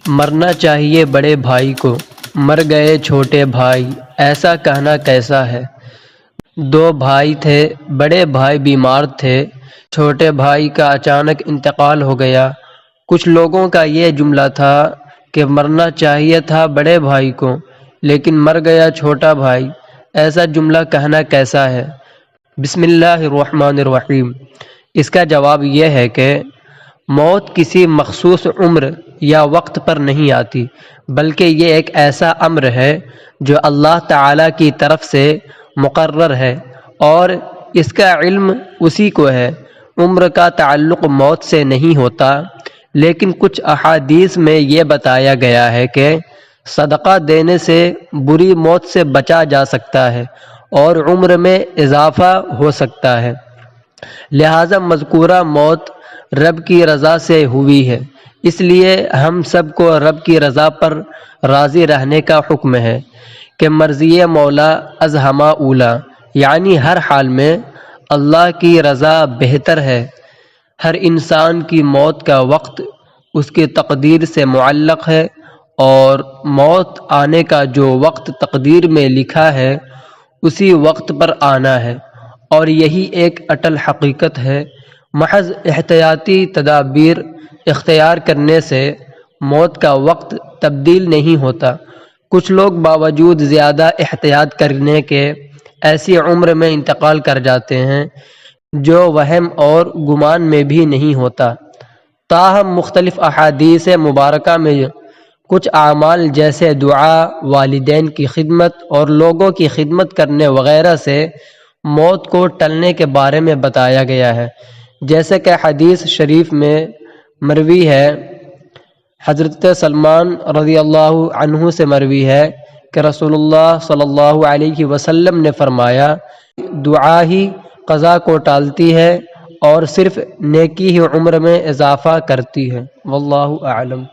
مرنا چاہیے بڑے بھائی کو، مر گئے چھوٹے بھائی، ایسا کہنا کیسا ہے۔ دو بھائی تھے، بڑے بھائی بیمار تھے، چھوٹے بھائی کا اچانک انتقال ہو گیا۔ کچھ لوگوں کا یہ جملہ تھا کہ مرنا چاہیے تھا بڑے بھائی کو لیکن مر گیا چھوٹا بھائی، ایسا جملہ کہنا کیسا ہے۔ بسم اللہ الرحمن الرحیم۔ اس کا جواب یہ ہے کہ موت کسی مخصوص عمر یا وقت پر نہیں آتی، بلکہ یہ ایک ایسا امر ہے جو اللہ تعالیٰ کی طرف سے مقرر ہے اور اس کا علم اسی کو ہے۔ عمر کا تعلق موت سے نہیں ہوتا، لیکن کچھ احادیث میں یہ بتایا گیا ہے کہ صدقہ دینے سے بری موت سے بچا جا سکتا ہے اور عمر میں اضافہ ہو سکتا ہے، لہذا مذکورہ موت رب کی رضا سے ہوئی ہے، اس لیے ہم سب کو رب کی رضا پر راضی رہنے کا حکم ہے کہ مرضی مولا از ہما اولا، یعنی ہر حال میں اللہ کی رضا بہتر ہے۔ ہر انسان کی موت کا وقت اس کی تقدیر سے معلق ہے اور موت آنے کا جو وقت تقدیر میں لکھا ہے اسی وقت پر آنا ہے، اور یہی ایک اٹل حقیقت ہے۔ محض احتیاطی تدابیر اختیار کرنے سے موت کا وقت تبدیل نہیں ہوتا۔ کچھ لوگ باوجود زیادہ احتیاط کرنے کے ایسی عمر میں انتقال کر جاتے ہیں جو وہم اور گمان میں بھی نہیں ہوتا۔ تاہم مختلف احادیث مبارکہ میں کچھ اعمال جیسے دعا، والدین کی خدمت اور لوگوں کی خدمت کرنے وغیرہ سے موت کو ٹلنے کے بارے میں بتایا گیا ہے، جیسے کہ حدیث شریف میں مروی ہے، حضرت سلمان رضی اللہ عنہ سے مروی ہے کہ رسول اللہ صلی اللہ علیہ وسلم نے فرمایا، دعا ہی قضا کو ٹالتی ہے اور صرف نیکی ہی عمر میں اضافہ کرتی ہے۔ واللہ اعلم۔